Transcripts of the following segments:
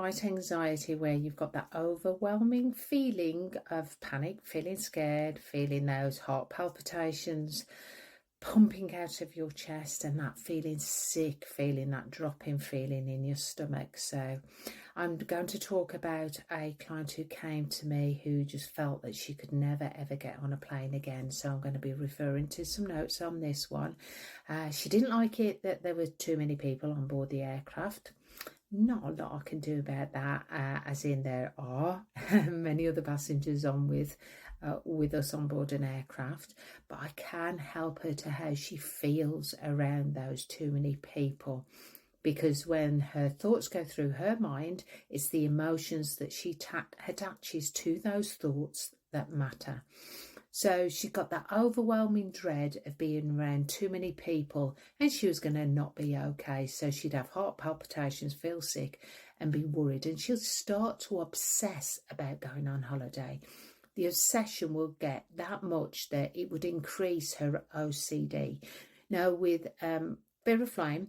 flight anxiety, where you've got that overwhelming feeling of panic, feeling scared, feeling those heart palpitations pumping out of your chest, and that feeling sick, feeling that dropping feeling in your stomach. So I'm going to talk about a client who came to me who just felt that she could never ever get on a plane again. So I'm going to be referring to some notes on this one. She didn't like it that there were too many people on board the aircraft. Not a lot I can do about that, as in there are many other passengers on with us on board an aircraft, but I can help her to how she feels around those too many people, because when her thoughts go through her mind, it's the emotions that she attaches to those thoughts that matter. So she got that overwhelming dread of being around too many people, and she was going to not be okay. So she'd have heart palpitations, feel sick and be worried, and she'll start to obsess about going on holiday. The obsession will get that much that it would increase her OCD. Now, with fear of flying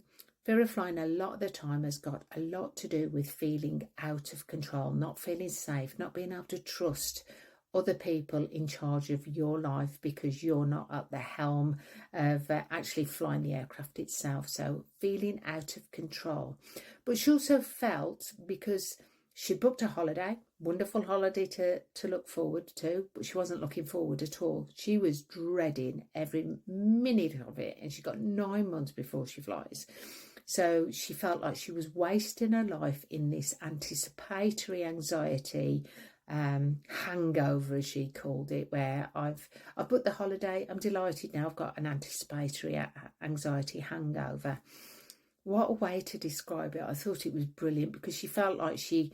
a lot of the time has got a lot to do with feeling out of control, not feeling safe, not being able to trust other people in charge of your life because you're not at the helm of actually flying the aircraft itself. So feeling out of control. But she also felt, because she booked a holiday, wonderful holiday to look forward to, but she wasn't looking forward at all. She was dreading every minute of it, and she got 9 months before she flies. So she felt like she was wasting her life in this anticipatory anxiety, hangover, as she called it, where I've booked the holiday, I'm delighted now, I've got an anticipatory anxiety hangover. What a way to describe it. I thought it was brilliant, because she felt like she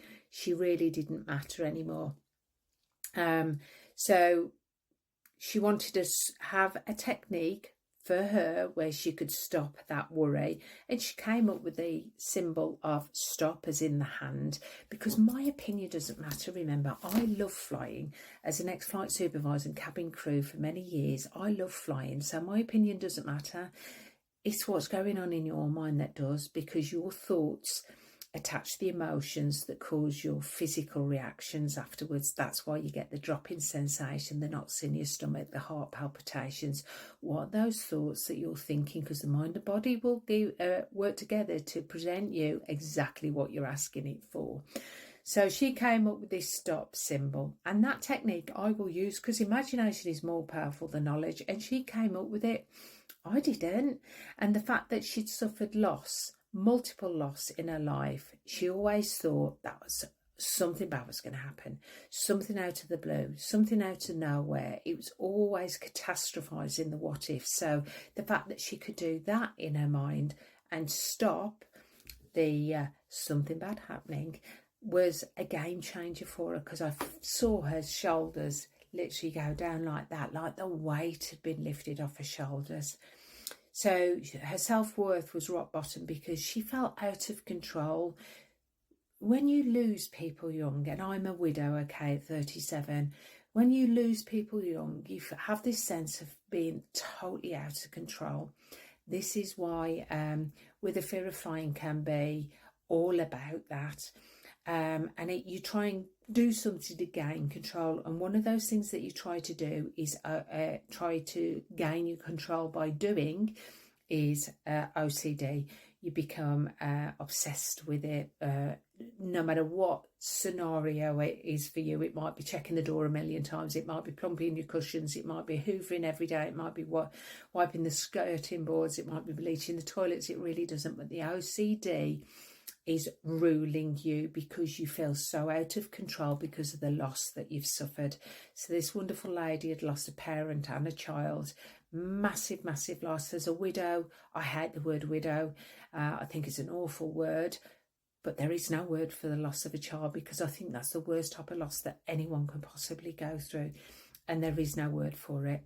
really didn't matter anymore. So she wanted to have a technique for her where she could stop that worry, and she came up with the symbol of stop, as in the hand, because my opinion doesn't matter. Remember, I love flying. As an ex-flight supervisor and cabin crew for many years, I love flying, so my opinion doesn't matter. It's what's going on in your mind that does, because your thoughts attach the emotions that cause your physical reactions afterwards. That's why you get the dropping sensation, the knots in your stomach, the heart palpitations. What are those thoughts that you're thinking? Because the mind and body will work together to present you exactly what you're asking it for. So she came up with this stop symbol, and that technique I will use, because imagination is more powerful than knowledge, and she came up with it. I didn't. And the fact that she'd suffered loss, multiple loss in her life, she always thought that was something bad was going to happen, something out of the blue, something out of nowhere. It was always catastrophizing the what if. So the fact that she could do that in her mind and stop the something bad happening was a game changer for her, because I saw her shoulders literally go down like that, like the weight had been lifted off her shoulders. So her self-worth was rock bottom, because she felt out of control. When you lose people young, and I'm a widow, okay, at 37, when you lose people young, you have this sense of being totally out of control. This is why with a fear of flying can be all about that. And you try and do something to gain control, and one of those things that you try to do is try to gain your control by doing is OCD. You become obsessed with it, no matter what scenario it is for you. It might be checking the door a million times, it might be plumping your cushions, it might be hoovering every day, it might be wiping the skirting boards, it might be bleaching the toilets. It really doesn't, but the OCD is ruling you, because you feel so out of control because of the loss that you've suffered. So this wonderful lady had lost a parent and a child. Massive loss. As a widow, I hate the word widow. I think it's an awful word, but there is no word for the loss of a child, because I think that's the worst type of loss that anyone can possibly go through, and there is no word for it,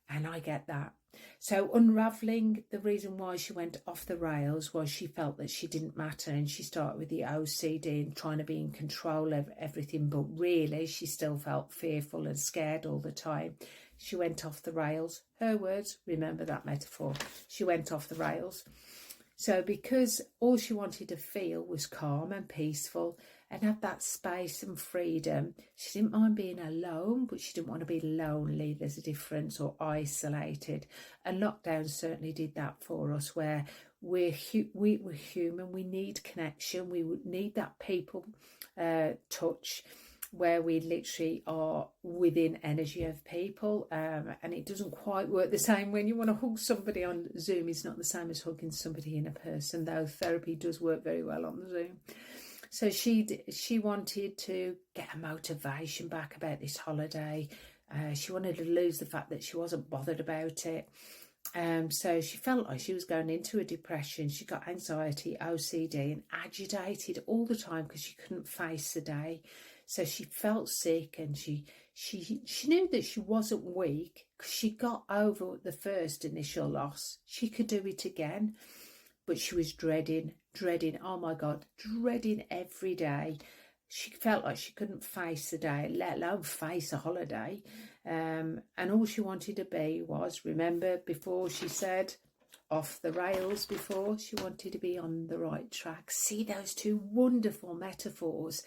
and I get that. So unravelling the reason why she went off the rails was she felt that she didn't matter, and she started with the OCD and trying to be in control of everything, but really she still felt fearful and scared all the time. She went off the rails. Her words, remember that metaphor. She went off the rails. So because all she wanted to feel was calm and peaceful, and have that space and freedom. She didn't mind being alone, but she didn't want to be lonely. There's a difference, or isolated. And lockdown certainly did that for us, where we're human. We need connection. We would need that people touch, where we literally are within energy of people, and it doesn't quite work the same when you want to hug somebody on Zoom. It's not the same as hugging somebody in a person, though therapy does work very well on Zoom. So she wanted to get a motivation back about this holiday. She wanted to lose the fact that she wasn't bothered about it. So she felt like she was going into a depression. She got anxiety, OCD, and agitated all the time because she couldn't face the day. So she felt sick, and she knew that she wasn't weak because she got over the first initial loss. She could do it again, but she was dreading, oh my God, dreading every day. She felt like she couldn't face the day, let alone face a holiday. And all she wanted to be was, remember before she said, off the rails before, she wanted to be on the right track. See those two wonderful metaphors.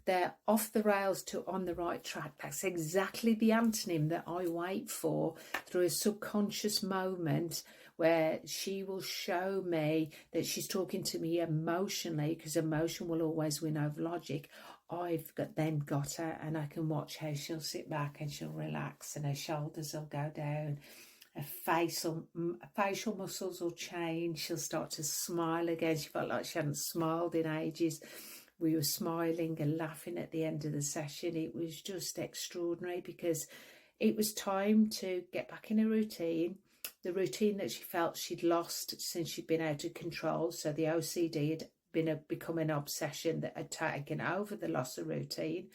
They're off the rails to on the right track. That's exactly the antonym that I wait for through a subconscious moment, where she will show me that she's talking to me emotionally, because emotion will always win over logic. I've then got her, and I can watch how she'll sit back and she'll relax, and her shoulders will go down. Her facial muscles will change. She'll start to smile again. She felt like she hadn't smiled in ages. We were smiling and laughing at the end of the session. It was just extraordinary, because it was time to get back in a routine, the routine that she felt she'd lost since she'd been out of control. So the OCD had become an obsession that had taken over the loss of routine.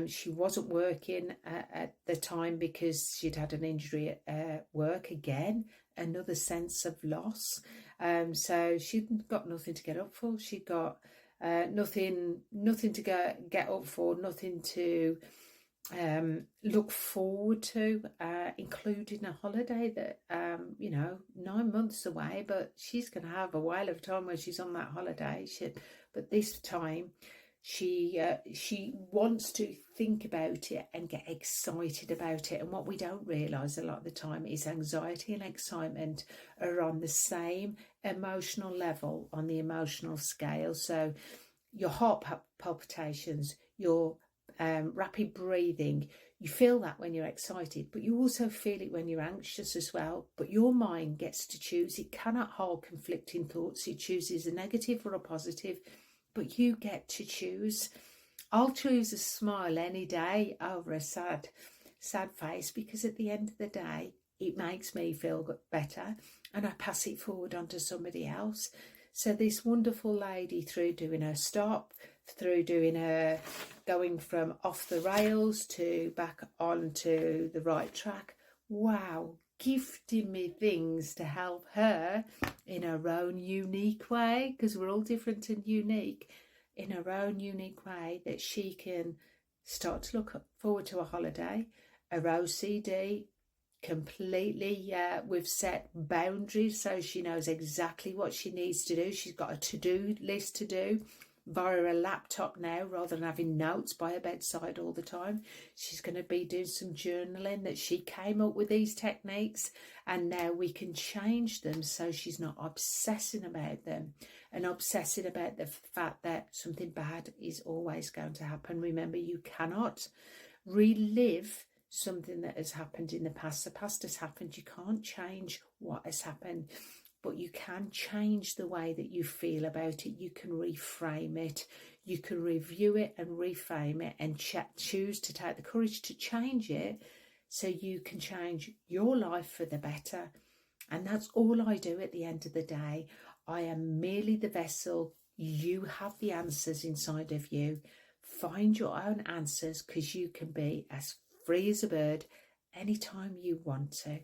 She wasn't working at the time because she'd had an injury at work again, another sense of loss. So she'd got nothing to get up for. She got nothing to get up for, nothing to look forward to, including a holiday that 9 months away, but she's going to have a while of time when she's on that holiday. But this time she wants to think about it and get excited about it. And what we don't realise a lot of the time is anxiety and excitement are on the same emotional level, on the emotional scale. So your heart palpitations, your rapid breathing, you feel that when you're excited, but you also feel it when you're anxious as well. But your mind gets to choose. It cannot hold conflicting thoughts. It chooses a negative or a positive, but you get to choose. I'll choose a smile any day over a sad face, because at the end of the day, it makes me feel better, and I pass it forward onto somebody else. So this wonderful lady, through doing her stop, through doing her going from off the rails to back onto the right track, wow, gifting me things to help her in her own unique way, because we're all different and unique, in her own unique way, that she can start to look forward to a holiday. Her OCD completely, we've set boundaries, so she knows exactly what she needs to do. She's got a to-do list to do via a laptop now, rather than having notes by her bedside all the time. She's going to be doing some journaling, that she came up with these techniques, and now we can change them so she's not obsessing about them and obsessing about the fact that something bad is always going to happen. Remember, you cannot relive something that has happened in the past. The past has happened. You can't change what has happened, but you can change the way that you feel about it. You can reframe it. You can review it and reframe it, and choose to take the courage to change it, so you can change your life for the better. And that's all I do at the end of the day. I am merely the vessel. You have the answers inside of you. Find your own answers, because you can be as free as a bird anytime you want to.